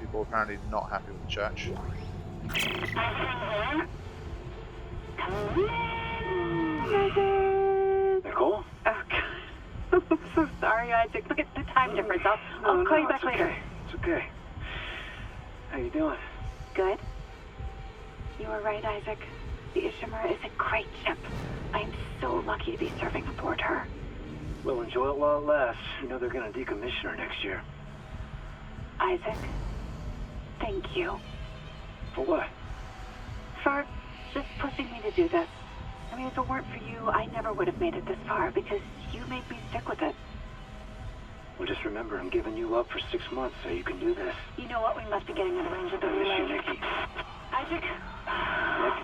people apparently not happy with the church. Nicole? Oh, God. I'm so sorry, Isaac. Look at the time difference. I'll call you back later. It's okay. How you doing? Good. You were right, Isaac. The Ishimura is a great ship. I am so lucky to be serving aboard her. We'll enjoy it while it lasts. You know they're gonna decommission her next year. Isaac, thank you. For what? For just pushing me to do this. I mean, if it weren't for you, I never would have made it this far because you made me stick with it. Well, just remember, I'm giving you up for 6 months so you can do this. You know what? We must be getting out of range of the I miss you, relay. Nikki. Isaac? Nick?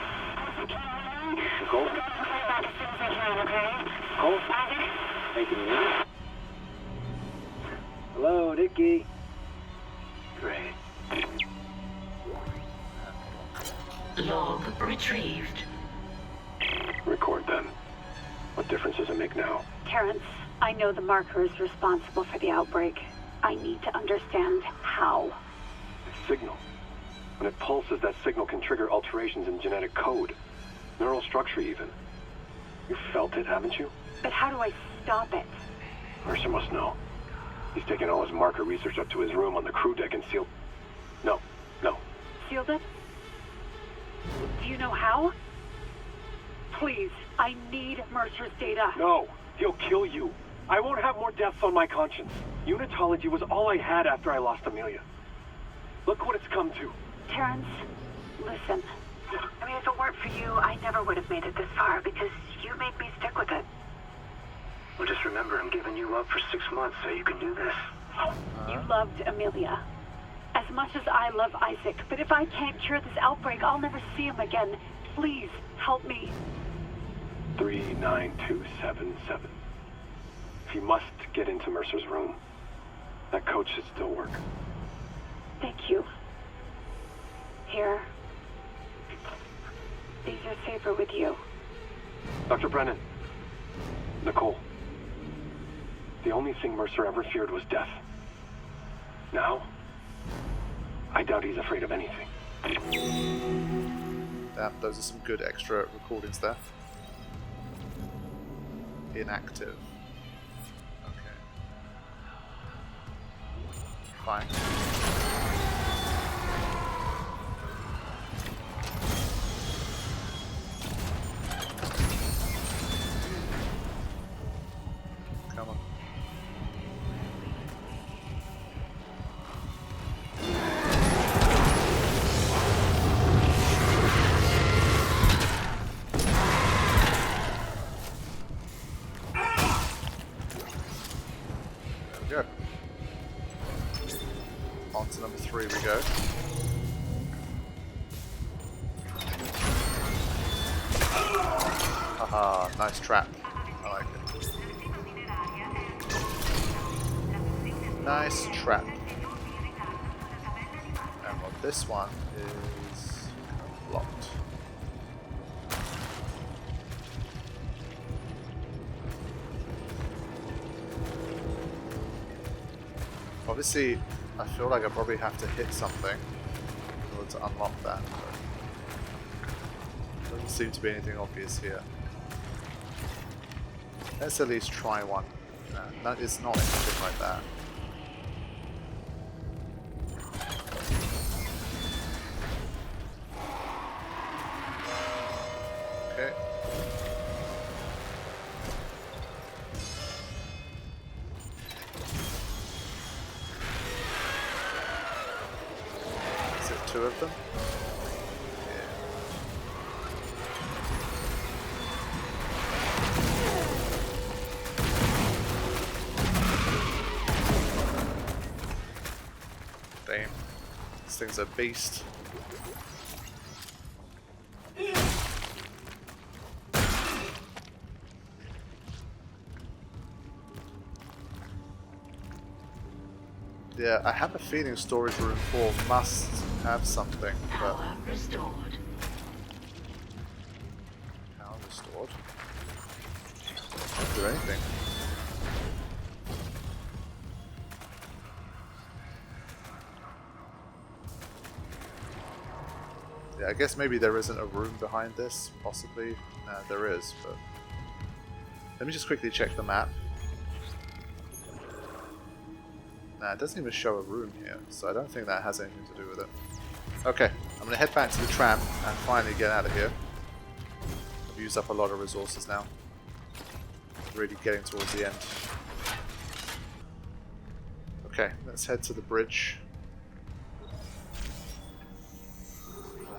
Nicole? Nicole? Hey, can you hear me? Hello, Nikki. Great. Log retrieved. Record then. What difference does it make now? Terrence, I know the marker is responsible for the outbreak. I need to understand how. It's signal. When it pulses, that signal can trigger alterations in genetic code. Neural structure, even. You've felt it, haven't you? But how do I stop it? Mercer must know. He's taken all his marker research up to his room on the crew deck and sealed... No. Sealed it? Do you know how? Please, I need Mercer's data. No! He'll kill you. I won't have more deaths on my conscience. Unitology was all I had after I lost Amelia. Look what it's come to. Terrence, listen. I mean, if it weren't for you, I never would have made it this far because you made me stick with it. Well, just remember, I'm giving you up for 6 months so you can do this. You loved Amelia as much as I love Isaac, but if I can't cure this outbreak, I'll never see him again. Please, help me. 39277. If you must get into Mercer's room, that code should still work. Thank you. Here. These are safer with you. Dr. Brennan. Nicole. The only thing Mercer ever feared was death. Now, I doubt he's afraid of anything. Damn, those are some good extra recordings there. Inactive. Okay. Fine. Come on. There we go. On to number 3 we go. Haha, nice trap. I like it. Nice trap. And well, this one is locked. Obviously, I feel like I probably have to hit something in order to unlock that. But doesn't seem to be anything obvious here. Let's at least try one. That is not anything like that. Okay. Is it 2 of them? Damn. This thing's a beast. Yeah, I have a feeling storage room 4 must have something, but... Power restored. Power restored? Can't do anything. Yeah, I guess maybe there isn't a room behind this, possibly. There is, but... Let me just quickly check the map. Nah, it doesn't even show a room here, so I don't think that has anything to do with it. Okay, I'm going to head back to the tram and finally get out of here. I've used up a lot of resources now. Really getting towards the end. Okay, let's head to the bridge.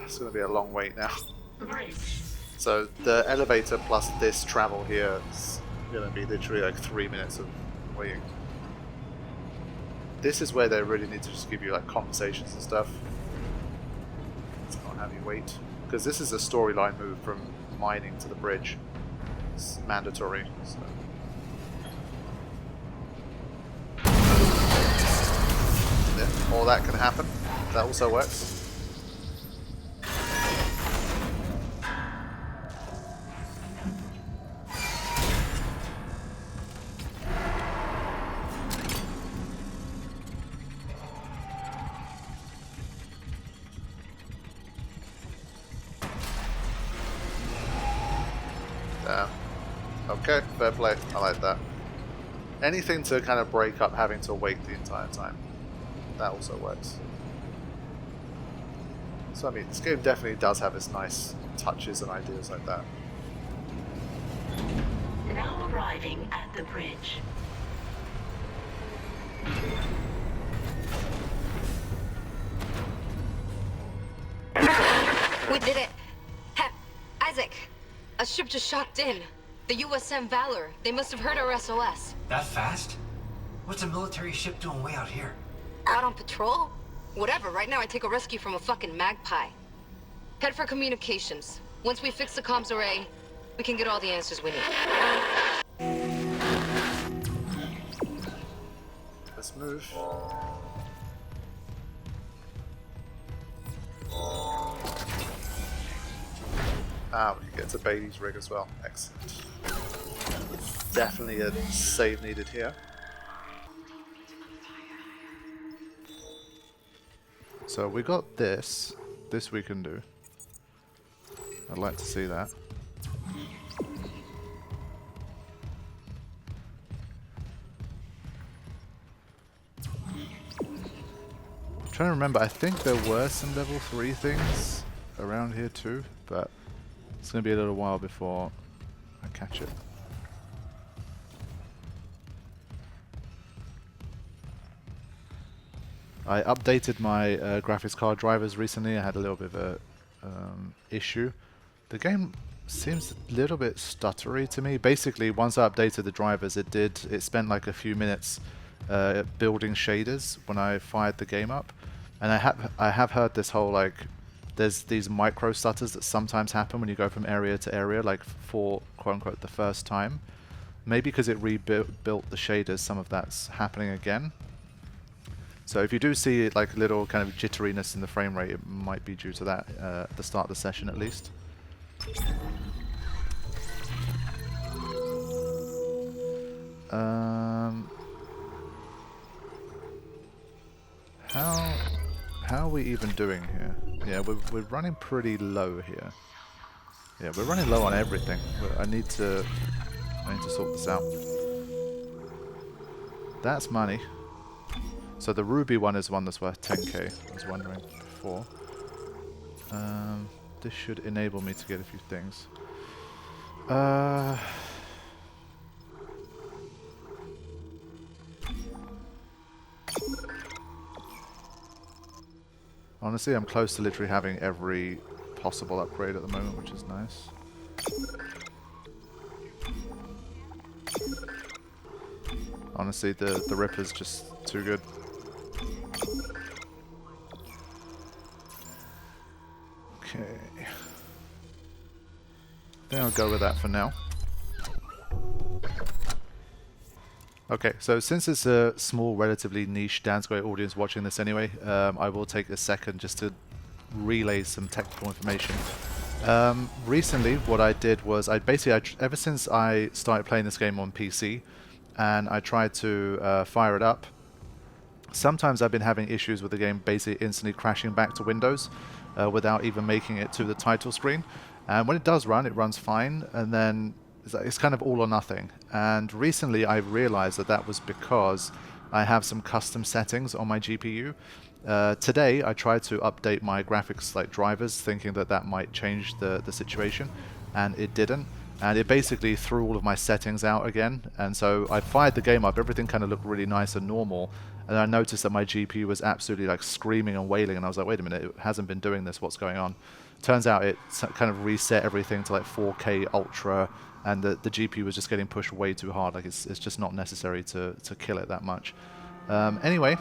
It's going to be a long wait now. Bridge. So the elevator plus this travel here is going to be literally like 3 minutes of waiting. This is where they really need to just give you like conversations and stuff. Let's not have you wait. Because this is a storyline move from mining to the bridge. It's mandatory. So. Yeah, all that can happen. That also works. Okay, fair play. I like that. Anything to kind of break up having to wait the entire time. That also works. So I mean, this game definitely does have its nice touches and ideas like that. Now arriving at the bridge. We did it! Isaac! A ship just shocked in. The USM Valor. They must have heard our SOS. That fast? What's a military ship doing way out here? Out on patrol? Whatever, right now I take a rescue from a fucking magpie. Head for communications. Once we fix the comms array, we can get all the answers we need. Let's move. Ah, we can get to Bailey's rig as well. Excellent. Definitely a save needed here. So we got this. This we can do. I'd like to see that. I'm trying to remember, I think there were some level 3 things around here too, but it's going to be a little while before I catch it. I updated my graphics card drivers recently. I had a little bit of a issue. The game seems a little bit stuttery to me. Basically, once I updated the drivers, it spent like a few minutes building shaders when I fired the game up. And I have heard this whole like there's these micro stutters that sometimes happen when you go from area to area, like for quote unquote the first time. Maybe because it rebuilt the shaders, some of that's happening again. So if you do see like a little kind of jitteriness in the frame rate, it might be due to that at the start of the session at least. How are we even doing here? Yeah, we're running pretty low here. Yeah, we're running low on everything. I need to sort this out. That's money. So the ruby one is one that's worth 10k. I was wondering before. This should enable me to get a few things. Honestly, I'm close to literally having every possible upgrade at the moment, which is nice. Honestly, the Ripper's just too good. Okay. I think I'll go with that for now. Okay, so since it's a small, relatively niche Dance Great audience watching this anyway, I will take a second just to relay some technical information. Recently, what I did was, ever since I started playing this game on PC, and I tried to fire it up, sometimes I've been having issues with the game basically instantly crashing back to Windows without even making it to the title screen. And when it does run, it runs fine, and then it's kind of all or nothing. And recently I realized that that was because I have some custom settings on my GPU. Today I tried to update my graphics drivers, thinking that that might change the situation, and it didn't. And it basically threw all of my settings out again. And so I fired the game up, everything kind of looked really nice and normal, and I noticed that my GPU was absolutely screaming and wailing, and I was like, wait a minute, it hasn't been doing this, what's going on? Turns out it kind of reset everything to 4K Ultra, and the GPU was just getting pushed way too hard. It's just not necessary to kill it that much. Anyway,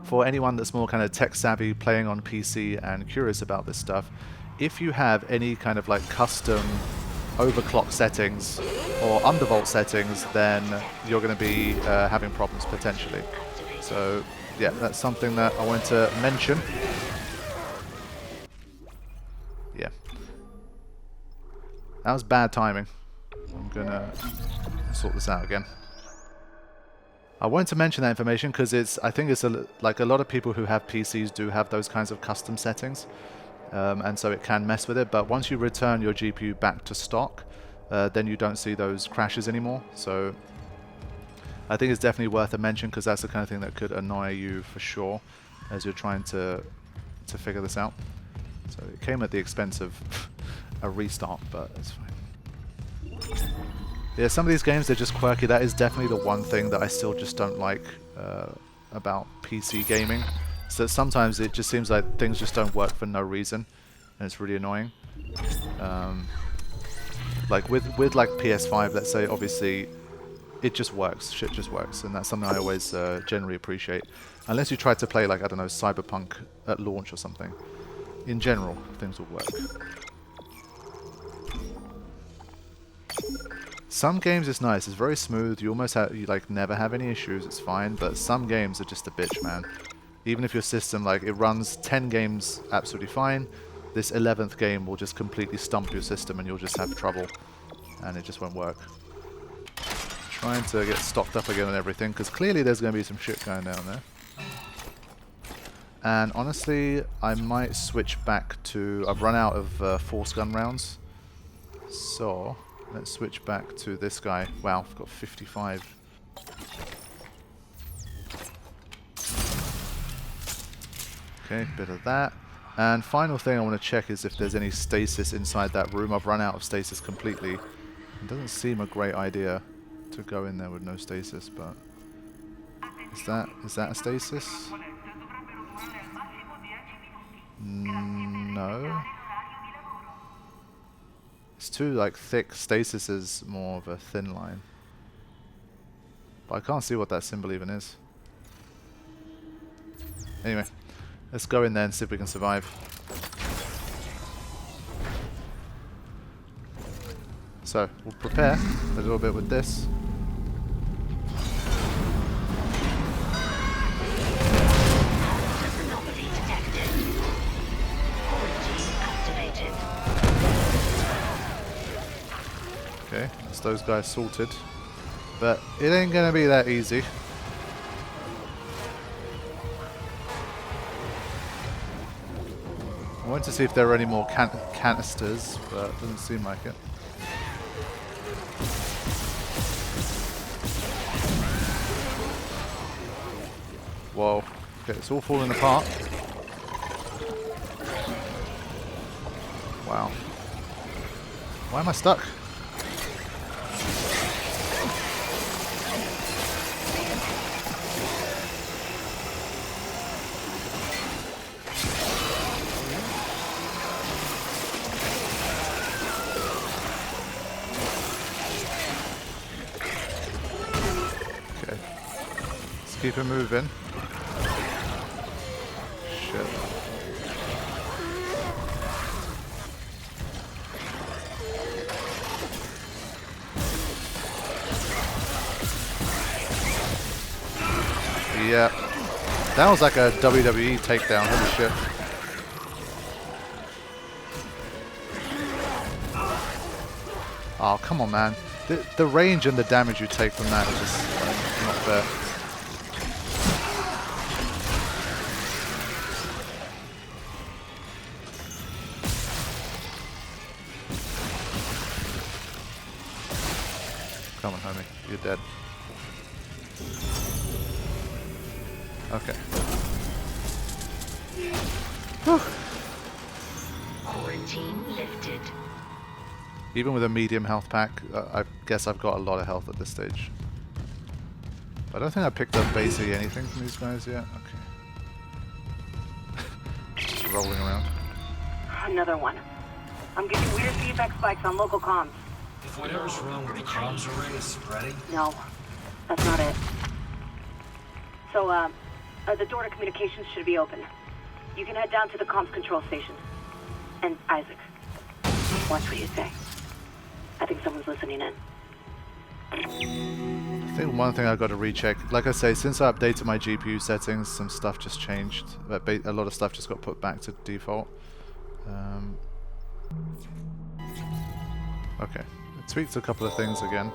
for anyone that's more kind of tech savvy, playing on PC and curious about this stuff, if you have any kind of custom overclock settings or undervolt settings, then you're going to be having problems potentially. So yeah, that's something that I wanted to mention. Yeah, that was bad timing. I'm gonna sort this out again. I wanted to mention that information because I think it's a lot of people who have PCs do have those kinds of custom settings, and so it can mess with it. But once you return your GPU back to stock, then you don't see those crashes anymore. So I think it's definitely worth a mention, because that's the kind of thing that could annoy you for sure as you're trying to figure this out. So it came at the expense of a restart, but it's fine. Yeah, some of these games, they're just quirky. That is definitely the one thing that I still just don't like about PC gaming. So sometimes it just seems like things just don't work for no reason, and it's really annoying. With PS5, let's say, obviously it just works. Shit just works, and that's something I always generally appreciate. Unless you try to play I don't know, Cyberpunk at launch or something. In general, things will work. Some games it's nice, it's very smooth, you almost have, you never have any issues, it's fine, but some games are just a bitch, man. Even if your system, it runs 10 games absolutely fine, this 11th game will just completely stump your system and you'll just have trouble, and it just won't work. Trying to get stocked up again on everything, because clearly there's going to be some shit going down there. And honestly, I might switch back to, I've run out of force gun rounds, so let's switch back to this guy. Wow, I've got 55. Okay, bit of that. And final thing I want to check is if there's any stasis inside that room. I've run out of stasis completely. It doesn't seem a great idea to go in there with no stasis, but is that a stasis? No. It's too thick. Stasis is more of a thin line. But I can't see what that symbol even is. Anyway, let's go in there and see if we can survive. So, we'll prepare a little bit with this. Okay, that's those guys sorted. But it ain't gonna be that easy. I wanted to see if there are any more canisters, but it doesn't seem like it. Whoa. Okay, it's all falling apart. Wow. Why am I stuck? Keep it moving. Shit. Yeah. That was like a WWE takedown. Holy shit. Oh, come on, man. The range and the damage you take from that is just not fair. Come on, homie. You're dead. Okay. Quarantine lifted. Even with a medium health pack, I guess I've got a lot of health at this stage. I don't think I picked up basically anything from these guys yet. Okay. Just rolling around. Another one. I'm getting weird feedback spikes on local comms. If whatever's wrong with the comms array is spreading, No, that's not it. So, the door to communications should be open. You can head down to the comms control station. And Isaac, watch what you say. I think someone's listening in. I think one thing I've got to recheck, like I say, since I updated my GPU settings, some stuff just changed. A lot of stuff just got put back to default. Okay, it tweaked a couple of things again.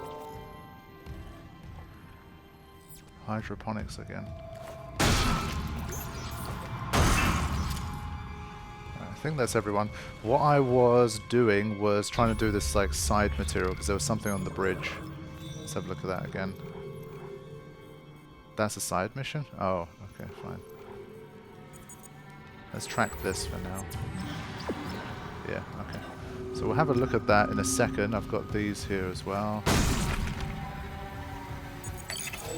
Hydroponics again. I think that's everyone. What I was doing was trying to do this like side material because there was something on the bridge. Let's have a look at that again. That's a side mission? Oh, okay, fine. Let's track this for now. Yeah, okay. So we'll have a look at that in a second. I've got these here as well.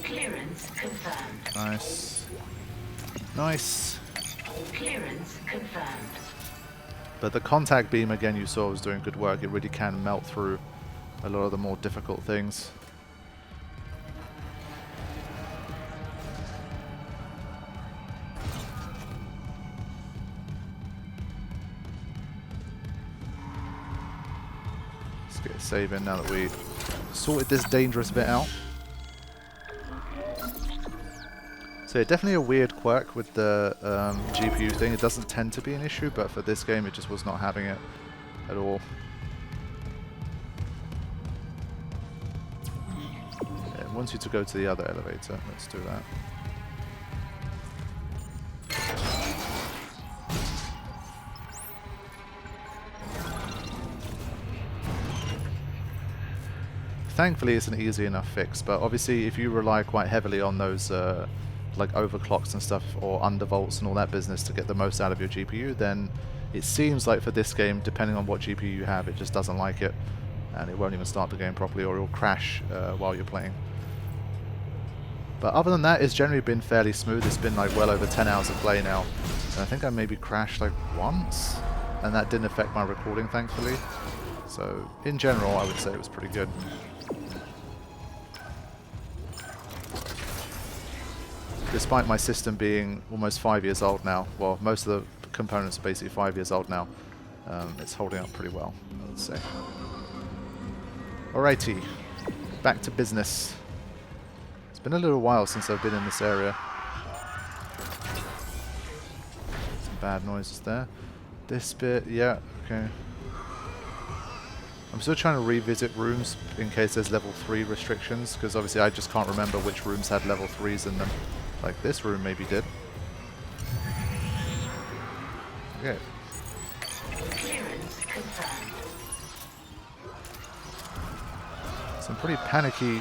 Clearance confirmed. Nice. Nice. Clearance confirmed. But the contact beam again you saw was doing good work. It really can melt through a lot of the more difficult things. Let's get a save in now that we sorted this dangerous bit out. So yeah, definitely a weird quirk with the GPU thing. It doesn't tend to be an issue, but for this game it just was not having it at all. Yeah, it wants you to go to the other elevator. Let's do that. Thankfully it's an easy enough fix, but obviously if you rely quite heavily on those like overclocks and stuff or undervolts and all that business to get the most out of your GPU, then it seems like for this game, depending on what GPU you have, it just doesn't like it and it won't even start the game properly, or it'll crash while you're playing. But other than that, it's generally been fairly smooth. It's been like well over 10 hours of play now, and I think I maybe crashed like once, and that didn't affect my recording, thankfully. So in general I would say it was pretty good. Despite my system being almost 5 years old now, well, most of the components are basically 5 years old now, it's holding up pretty well, I would say. Alrighty, back to business. It's been a little while since I've been in this area. Some bad noises there. This bit, yeah, okay. I'm still trying to revisit rooms in case there's level 3 restrictions, because obviously I just can't remember which rooms had level 3s in them. Like this room maybe did. Okay. Clearance confirmed. Some pretty panicky...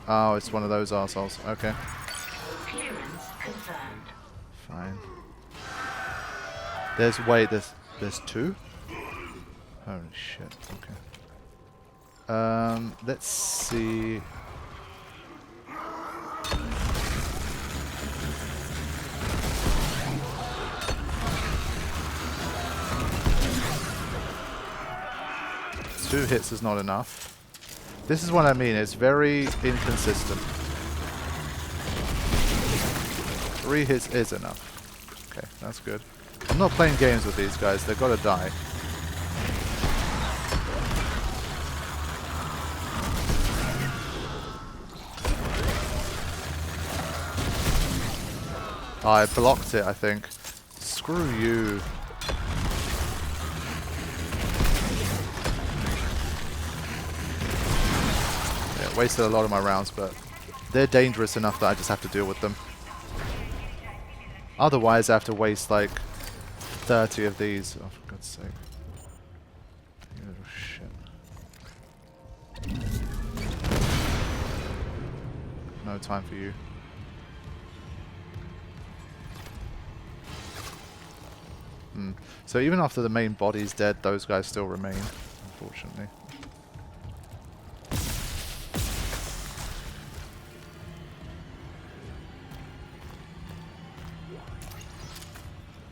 Oh, it's one of those arseholes. Okay. Clearance confirmed. Fine. There's two? Holy shit, okay. Let's see... Two hits is not enough. This is what I mean, it's very inconsistent. 3 hits is enough. Okay, that's good. I'm not playing games with these guys, they've got to die. I blocked it, I think. Screw you. Wasted a lot of my rounds, but they're dangerous enough that I just have to deal with them. Otherwise, I have to waste like 30 of these. Oh, for God's sake. You little shit. No time for you. So even after the main body's dead, those guys still remain, unfortunately.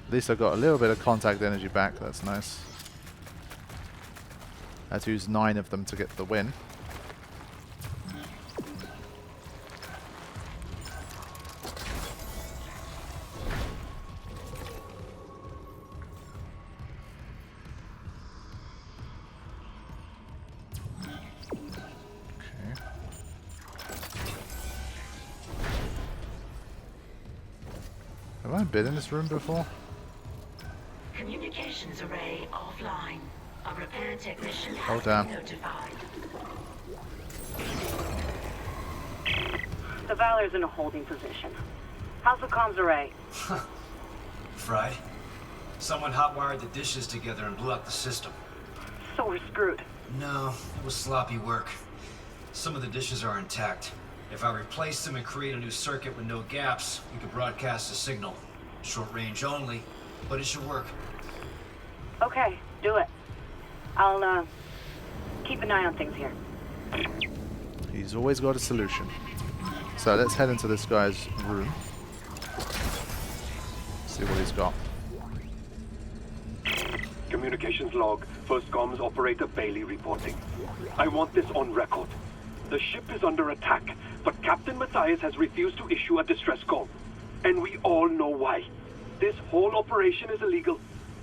At least I got a little bit of contact energy back, that's nice. I had to use 9 of them to get the win. Have I been in this room before? Communications array offline. A repair technician Oh, has damn. been notified. The Valor's in a holding position. How's the comms array? Fried. Someone hotwired the dishes together and blew out the system. So we're screwed. No, it was sloppy work. Some of the dishes are intact. If I replace them and create a new circuit with no gaps, we could broadcast a signal. Short range only, but it should work. Okay, do it. I'll, keep an eye on things here. He's always got a solution. So let's head into this guy's room. See what he's got. Communications log. First comms operator Bailey reporting. I want this on record. The ship is under attack, but Captain Matthias has refused to issue a distress call. And we all know why. This whole operation is illegal.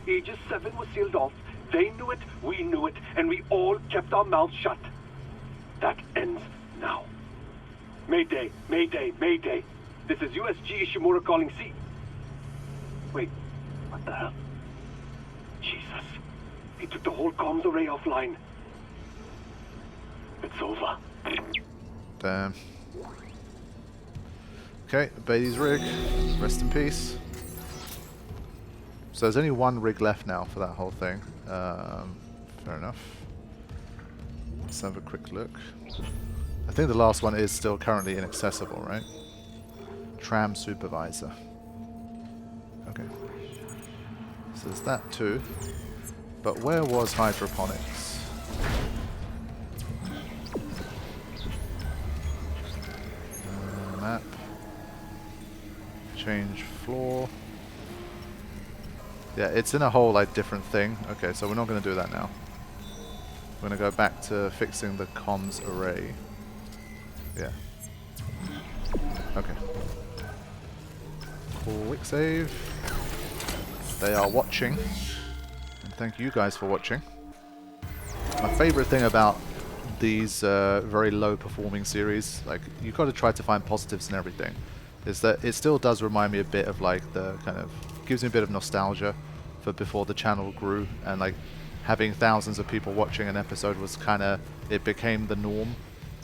Aegis 7 was sealed off. They knew it, we knew it, and we all kept our mouths shut. That ends now. Mayday, Mayday, Mayday. This is USG Ishimura calling C. Wait, what the hell? Jesus. He took the whole comms array offline. It's over. Damn. Okay, Bailey's rig. Rest in peace. So there's only 1 rig left now for that whole thing. Fair enough. Let's have a quick look. I think the last one is still currently inaccessible, right? Tram supervisor. Okay. So there's that too. But where was hydroponics? Map. Change floor. Yeah, it's in a whole like different thing. Okay, so we're not going to do that now. We're going to go back to fixing the comms array. Yeah. Okay. Quick save. They are watching. And thank you guys for watching. My favorite thing about these very low performing series, like you've got to try to find positives in everything, is that it still does remind me a bit of like the kind of, gives me a bit of nostalgia for before the channel grew, and like having thousands of people watching an episode was kind of, it became the norm.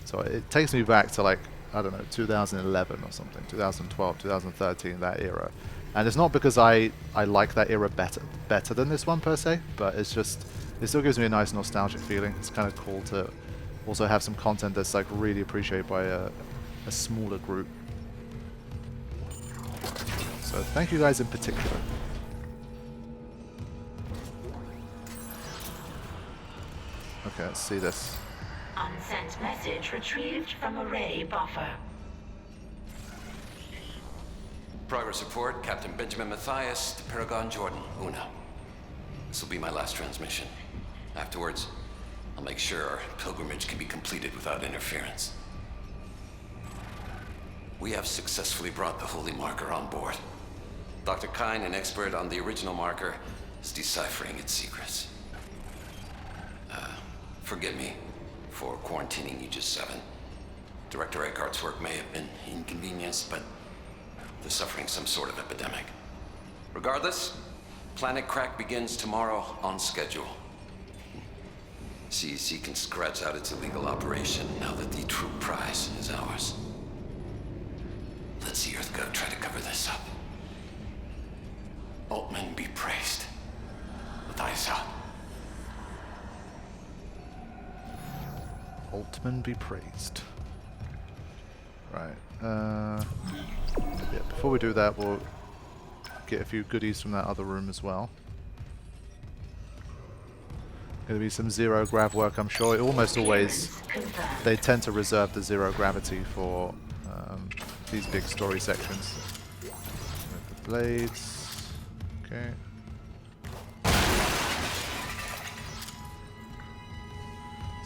So it takes me back to like, I don't know, 2011 or something, 2012, 2013, that era. And it's not because I like that era better than this one per se, but it's just, it still gives me a nice nostalgic feeling. It's kind of cool to also have some content that's like really appreciated by a smaller group. So thank you guys in particular. Okay, let's see this. Unsent message retrieved from array buffer. Progress report, Captain Benjamin Matthias to Paragon Jordan, Una. This will be my last transmission. Afterwards, I'll make sure our pilgrimage can be completed without interference. We have successfully brought the Holy Marker on board. Dr. Kine, an expert on the original marker, is deciphering its secrets. Forgive me for quarantining Aegis 7. Director Eckhart's work may have been inconvenienced, but they're suffering some sort of epidemic. Regardless, Planet Crack begins tomorrow on schedule. CEC can scratch out its illegal operation now that the true prize is ours. Let's see EarthGov try to cover this up. Altman be praised. Matthias out. Altman be praised. Right. Yeah, before we do that, we'll get a few goodies from that other room as well. Going to be some zero grav work, I'm sure. It almost always, they tend to reserve the zero gravity for these big story sections. With the blades. Okay.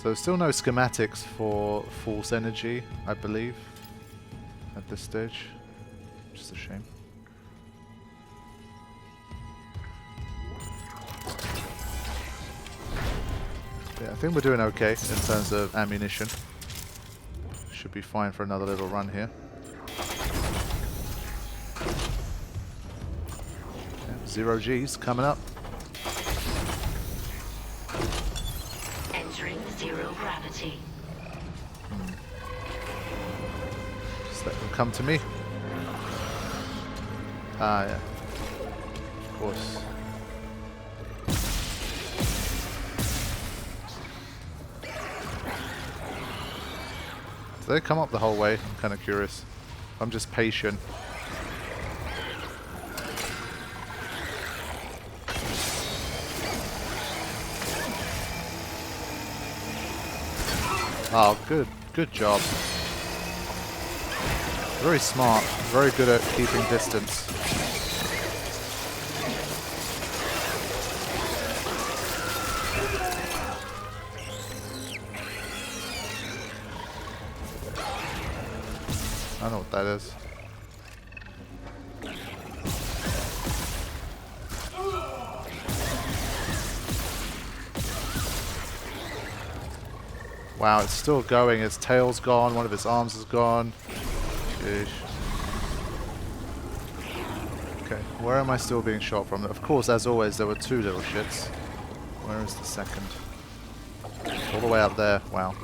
So still no schematics for Force Energy, I believe, at this stage. Just a shame. Yeah, I think we're doing okay in terms of ammunition. Should be fine for another little run here. Yeah, 0 Gs coming up. Entering zero gravity. Just let them come to me. Ah, yeah. Of course. Do they come up the whole way? I'm kind of curious. I'm just patient. Oh, good job. Very smart, very good at keeping distance. I know what that is. Wow, it's still going. Its tail's gone. One of its arms is gone. Sheesh. Okay, where am I still being shot from? Of course, as always, there were two little shits. Where is the second? All the way up there. Wow.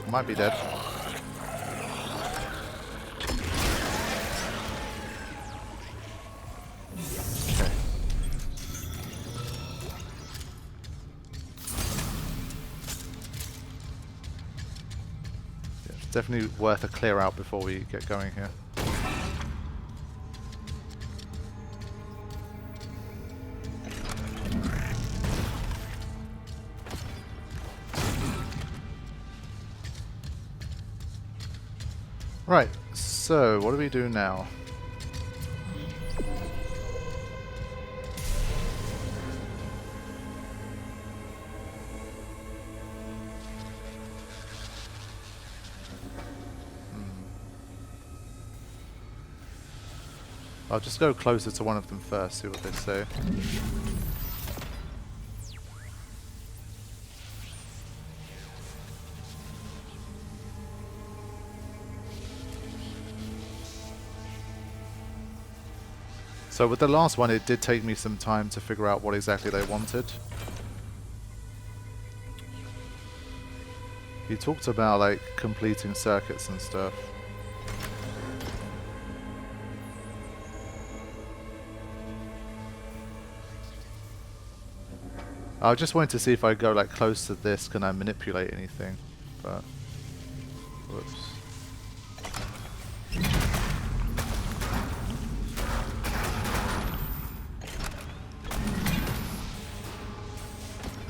Might be dead. Okay. Yeah, it's definitely worth a clear out before we get going here. Right, so what do we do now? I'll just go closer to one of them first, see what they say. So with the last one, it did take me some time to figure out what exactly they wanted. He talked about like completing circuits and stuff. I just wanted to see if I go like close to this, can I manipulate anything? But whoops.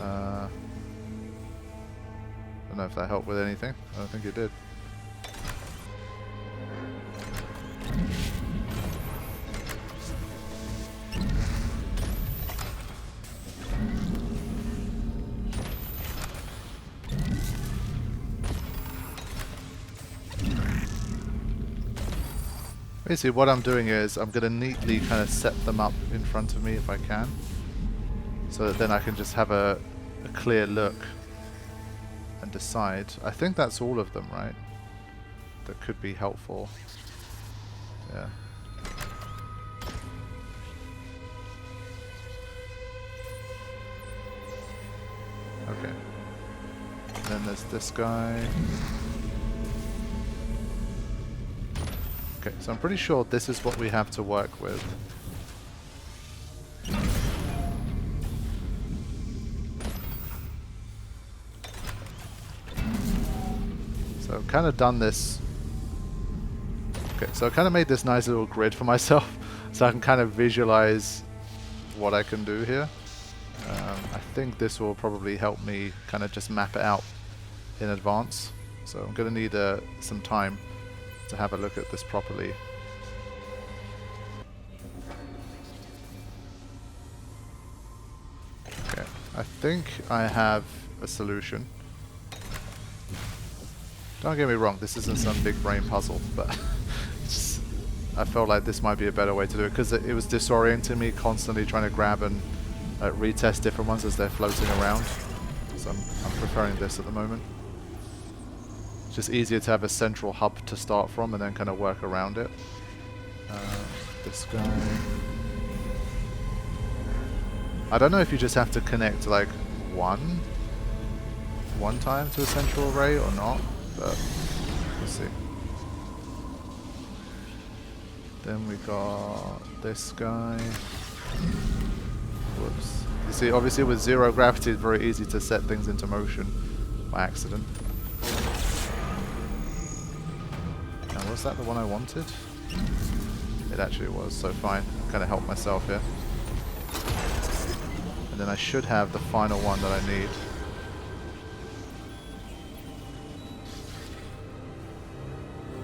I don't know if that helped with anything. I don't think it did. Basically what I'm doing is I'm going to neatly kind of set them up in front of me if I can. So that then I can just have a clear look and decide. I think that's all of them, right? That could be helpful. Yeah. Okay. And then there's this guy. Okay, so I'm pretty sure this is what we have to work with. So I've kind of done this. Okay, so I kind of made this nice little grid for myself so I can kind of visualize what I can do here. I think this will probably help me kind of just map it out in advance. So I'm going to need some time to have a look at this properly. Okay, I think I have a solution. Don't get me wrong, this isn't some big brain puzzle, but I felt like this might be a better way to do it because it was disorienting me constantly trying to grab and retest different ones as they're floating around. So I'm preferring this at the moment. It's just easier to have a central hub to start from and then kind of work around it. This guy. I don't know if you just have to connect like one time to a central array or not, but we'll see. Then we got this guy. Whoops. You see, obviously with zero gravity it's very easy to set things into motion by accident. Now was that the one I wanted? It actually was, so fine. Kind of help myself here. And then I should have the final one that I need.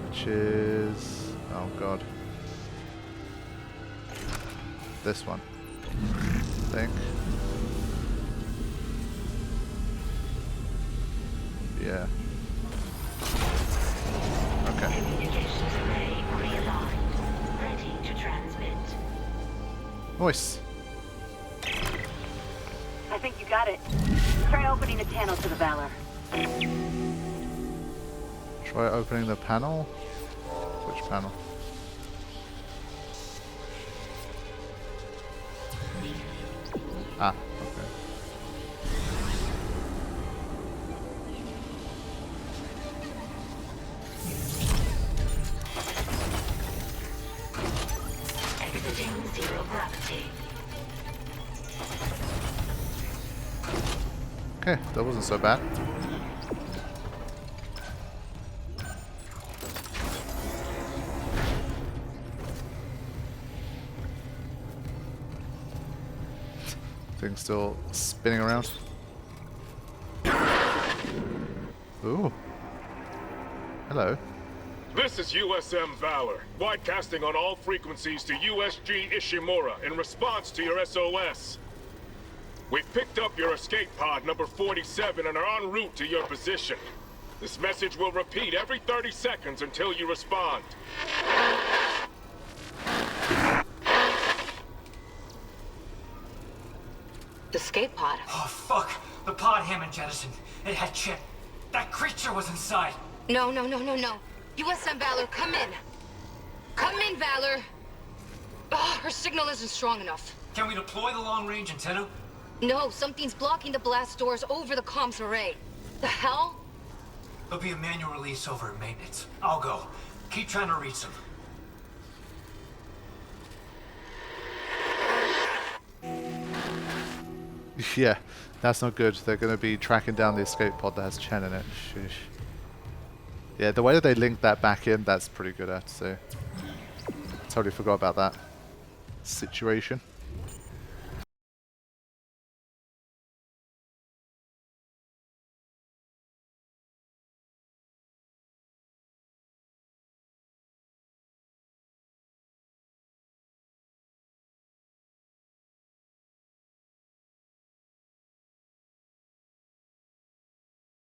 Which is... oh god. This one. I think. Yeah. Okay. Communications array realigned. Ready to transmit. Nice. I think you got it. Try opening the channel to the Valor. Try opening the panel. Which panel? Ah, okay. Exiting zero gravity. Okay, that wasn't so bad. Thing's still spinning around. Ooh. Hello. This is USM Valor, broadcasting on all frequencies to USG Ishimura in response to your SOS. We've picked up your escape pod number 47 and are en route to your position. This message will repeat every 30 seconds until you respond. The escape pod. Oh, fuck. The pod Hammond jettisoned. It had chip. That creature was inside. No. USM Valor, come in. Come in, Valor. Oh, her signal isn't strong enough. Can we deploy the long-range antenna? No, something's blocking the blast doors over the comms array. The hell? There'll be a manual release over at maintenance. I'll go. Keep trying to reach them. Yeah, that's not good. They're going to be tracking down the escape pod that has Chen in it. Sheesh. Yeah, the way that they linked that back in, that's pretty good, I have to say. Totally forgot about that situation.